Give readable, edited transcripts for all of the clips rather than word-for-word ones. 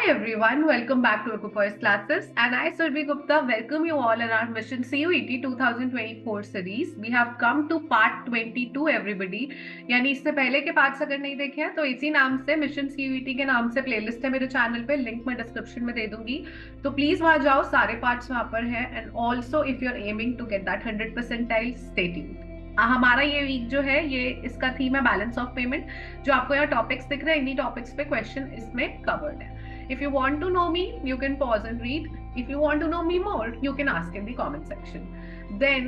everyone, welcome back to Equipoise Classes and I Survi Gupta welcome you all in our Mission CUET 2024 series. We have come to part 22 everybody. यानी इससे पहले के parts अगर नहीं देखे हैं तो इसी नाम से मिशन CUET के नाम से प्लेलिस्ट है मेरे चैनल पे, लिंक मैं डिस्क्रिप्शन में दे दूंगी, तो प्लीज वहां जाओ, सारे पार्ट्स वहां पर है। And also if you are aiming to get that 100 percentile, stay tuned. हमारा ये वीक जो है ये इसका थीम है बैलेंस ऑफ पेमेंट। जो आपको यहाँ टॉपिक्स दिख रहे हैं इन्हीं टॉपिक्स पे क्वेश्चन इसमें कवर्ड है। If you want to know me, you can pause and read. If you want to know me more, you can ask in the comment section. Then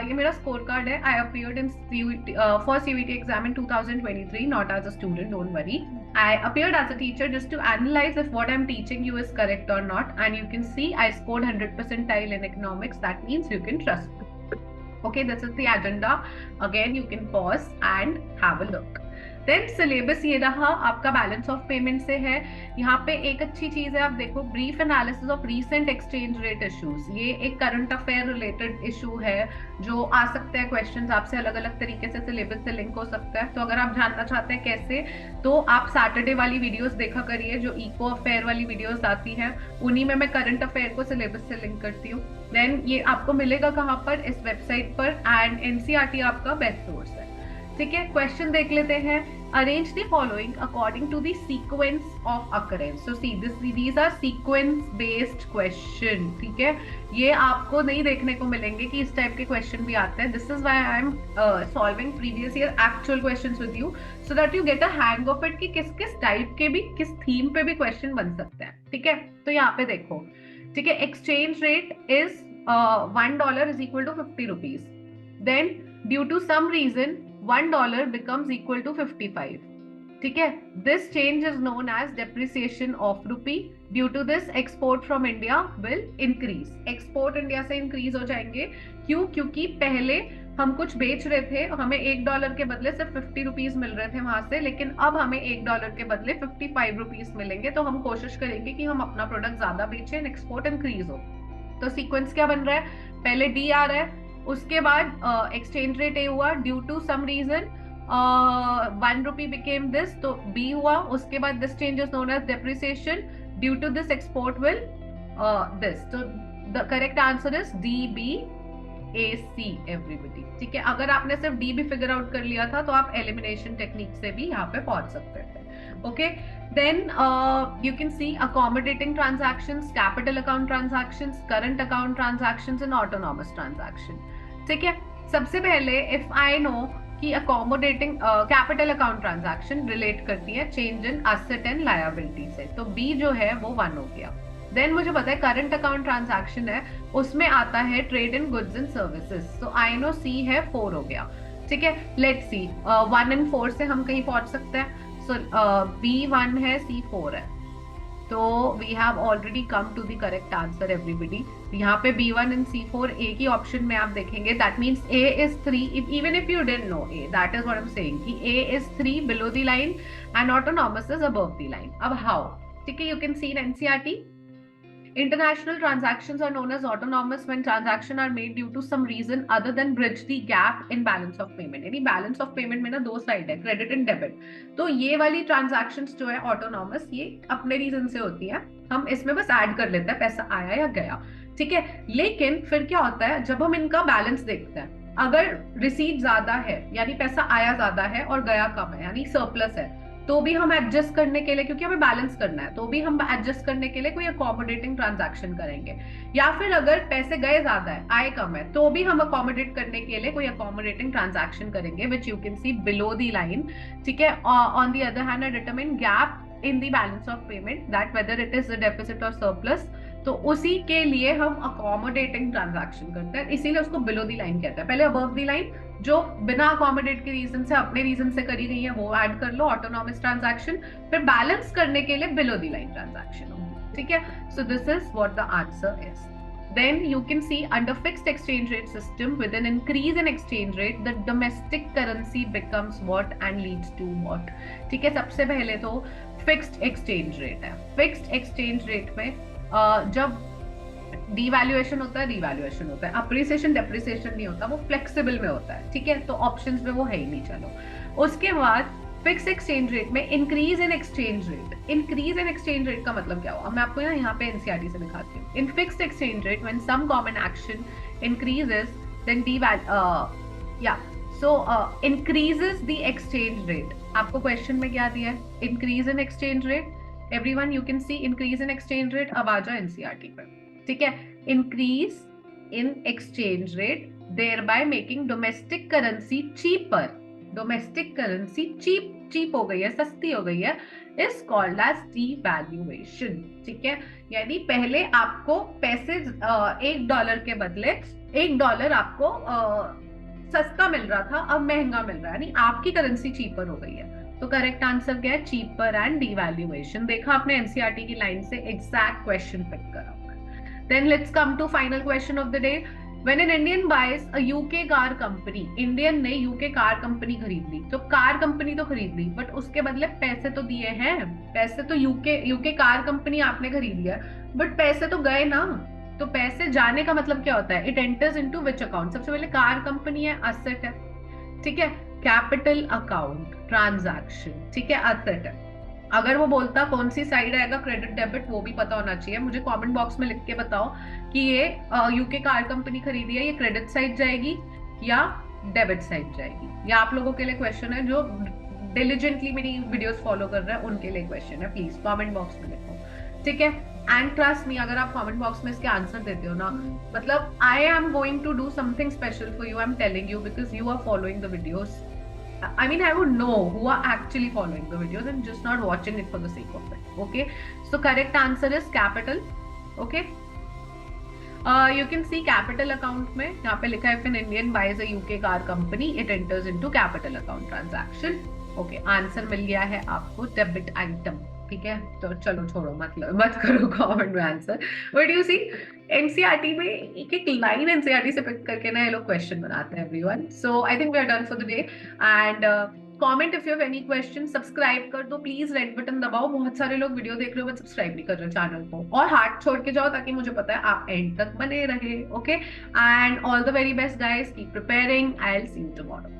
ये मेरा स्कोर कार्ड है। I appeared in CUET, for CUET exam in 2023, not as a student, don't worry. I appeared as a teacher just to analyze if what I'm teaching you is correct or not. And you can see I scored 100 percentile in economics. That means you can trust me. Okay, this is the agenda. Again, you can pause and have a look. Then syllabus ये रहा आपका balance of payment से है। यहाँ पे एक अच्छी चीज है, आप देखो, brief analysis of recent exchange rate issues. ये एक करंट अफेयर रिलेटेड इशू है जो आ सकते हैं क्वेश्चंस आपसे अलग अलग तरीके से, सिलेबस से लिंक हो सकता है। तो अगर आप जानना चाहते हैं कैसे, तो आप सैटरडे वाली वीडियोस देखा करिए जो इको अफेयर वाली वीडियोस आती हैं, उन्हीं में मैं करंट अफेयर को सिलेबस से लिंक करती हूँ। देन ये आपको मिलेगा कहाँ पर, इस वेबसाइट पर, एंड एनसीईआरटी आपका बेस्ट सोर्स है। ठीक है, क्वेश्चन देख लेते हैं। Arrange the following according to the sequence of occurrence. So see these are sequence based question. ठीक है, ये आपको नहीं देखने को मिलेंगे कि इस टाइप के क्वेश्चन भी आते हैं। This is why I am solving previous year actual questions with you, so that you get a hang of it कि किस किस टाइप के भी, किस थीम पे भी क्वेश्चन बन सकते हैं। ठीक है, तो यहाँ पे देखो, ठीक है, exchange rate is $1 is equal to 50 rupees. Then due to some reason $1 becomes equal to 55. ठीक है, this change is known as depreciation of rupee. Due to this export from India will increase. Export India से increase हो जाएंगे। क्यों? क्योंकि पहले हम कुछ बेच रहे थे, हमें $1 के बदले सिर्फ 50 रुपीज मिल रहे थे वहां से, लेकिन अब हमें $1 के बदले 55 रुपीज मिलेंगे। तो हम कोशिश करेंगे कि हम अपना प्रोडक्ट ज्यादा बेचें, एक्सपोर्ट इंक्रीज हो। तो सीक्वेंस क्या बन रहा है, पहले डी आ रहा है, उसके बाद एक्सचेंज रेट ए हुआ, due to some reason 1 rupee became this, तो बी हुआ, उसके बाद this change is known as depreciation, due to this export will this. तो the correct answer is D B A C everybody. ठीक है, अगर आपने सिर्फ डी भी फिगर आउट कर लिया था तो आप एलिमिनेशन टेक्निक से भी यहाँ पे पहुंच सकते थे। Okay, then you can see accommodating transactions, capital account transactions, current account transactions and autonomous transaction. ठीक है, सबसे पहले if I know कि accommodating capital account transaction relate करती है change in asset and liability से, तो B जो है वो 1 हो गया। देन मुझे पता है करंट अकाउंट ट्रांजैक्शन है, उसमें आता है trade in goods and services, तो आई नो सी है 4 हो गया। ठीक है, लेट्स सी 1 and 4 से हम कहीं पहुंच सकते हैं। सो B1 है, C4 है, तो we have already come to the correct answer everybody. यहाँ पे B1 and C4 एक ही ऑप्शन में आप देखेंगे, that means A is 3, even if you didn't know A, that is what I am saying कि A is 3 below the line and autonomous is above the line. अब how? ठीक है, you can C in NCERT international transactions are known as autonomous when transactions are made due to some reason other than bridge the gap in balance of payment. यानी balance of payment में ना दो side है, credit and debit. तो ये वाली transactions जो है autonomous, ये अपने रीजन से होती है, हम इसमें बस ऐड कर लेते हैं पैसा आया या गया। ठीक है, लेकिन फिर क्या होता है जब हम इनका बैलेंस देखते हैं, अगर रिसीट ज्यादा है यानी पैसा आया ज्यादा है और गया कम है यानी सरप्लस है, तो भी हम एडजस्ट करने के लिए, क्योंकि हमें बैलेंस करना है, तो भी हम एडजस्ट करने के लिए कोई अकोमोडेटिंग ट्रांजैक्शन करेंगे। या फिर अगर पैसे गए ज्यादा है आए कम है, तो भी हम अकोमोडेट करने के लिए कोई अकोमोडेटिंग ट्रांजैक्शन करेंगे, which you can C below the line. ठीक है, on the other hand I determine gap in the balance of payment, that whether it is a deficit और सरप्लस, तो उसी के लिए हम अकोमोडेटिंग ट्रांजैक्शन करते हैं, इसीलिए उसको बिलो द लाइन कहते हैं। पहले अबव द लाइन जो बिना अकोमोडेट के रीजन से, अपने रीजन से करी गई है, वो ऐड कर लो, ऑटोनॉमस ट्रांजैक्शन, फिर बैलेंस करने के लिए बिलो द लाइन ट्रांजैक्शन होगी। ठीक है, so this is what the answer is. Then you can see under fixed exchange rate system, with an increase in exchange rate, the domestic currency becomes what and leads to what. ठीक है, सबसे पहले तो fixed exchange rate है। fixed exchange rate में जब devaluation होता है, रिवैल्यूएशन होता है, अप्रिसिएशन डेप्रिसिएशन नहीं होता, वो फ्लेक्सिबल में होता है। ठीक है, तो ऑप्शंस में वो है ही नहीं। चलो, उसके बाद फिक्स एक्सचेंज रेट में increase in exchange rate, increase in exchange rate का मतलब क्या हुआ, मैं आपको यहाँ पे एनसीईआरटी से दिखाती हूँ. In fixed exchange rate when some common action increases then या so increases the exchange rate. आपको क्वेश्चन में क्या दिया है, increase in exchange rate. Everyone you can see increase in exchange rate. अब आ जाओ एनसीईआरटी पर, ठीक है. Increase in exchange rate thereby making domestic currency cheaper, domestic currency cheap हो गई है, सस्ती हो गई है, इज कॉल्ड एज डीवैल्यूएशन. ठीक है, यानी पहले आपको पैसे $1 के बदले $1 आपको सस्ता मिल रहा था, अब महंगा मिल रहा है, यानी आपकी करेंसी चीपर हो गई है. तो करेक्ट आंसर क्या है, चीपर एंड डीवैल्यूएशन. देखा आपने एनसीईआरटी की लाइन से एग्जैक्ट क्वेश्चन पिक करा. Then let's come to final question of the day. When an Indian buys a UK car company, Indian ने यूके कार कंपनी खरीद ली, तो कार कंपनी तो खरीद ली, बट उसके बदले पैसे तो दिए हैं. पैसे तो यूके कार कंपनी आपने खरीद लिया, बट पैसे तो गए ना. तो पैसे जाने का मतलब क्या होता है, it enters into which account. सबसे पहले कार कंपनी है, असेट है, ठीक है. कैपिटल अकाउंट, ट्रांजैक्शन, ठीक है, असेट है. अगर वो बोलता कौन सी साइड आएगा, क्रेडिट डेबिट, वो भी पता होना चाहिए. मुझे कमेंट बॉक्स में लिख के बताओ कि ये यूके कार कंपनी खरीदी है, ये क्रेडिट साइड जाएगी या डेबिट साइड जाएगी. या आप लोगों के लिए क्वेश्चन है, जो डिलीजेंटली मेरी वीडियोस फॉलो कर रहे हैं उनके लिए क्वेश्चन है. प्लीज कमेंट बॉक्स में लिखो, ठीक है. एंड ट्रस्ट मी, अगर आप कमेंट बॉक्स में इसके आंसर देते हो ना, मतलब I am going to do something special for you. I am telling you because you are following the videos. I mean, I would know who are actually following the videos and just not watching it for the sake of it. Okay, so correct answer is capital. Okay, you can see capital account में यहाँ पे लिखा है if an Indian buys a UK car company, it enters into capital account transaction. Okay, answer मिल गया है आपको, debit item. ठीक है, तो चलो छोड़ो, मत करो कमेंट में answer. But you see NCERT में एक एक लाइन एनसीईआरटी से पिक करके ना ये लोग क्वेश्चन बनाते हैं everyone. So I think we are done for the day. And comment if you have any question. Subscribe कर दो प्लीज, रेड बटन दबाओ. बहुत सारे लोग वीडियो देख रहे हो बट सब्सक्राइब नहीं कर रहे चैनल को, और हाथ छोड़ के जाओ ताकि मुझे पता है आप एंड तक बने रहे. Okay, and all the very best guys, keep preparing. I will see you tomorrow.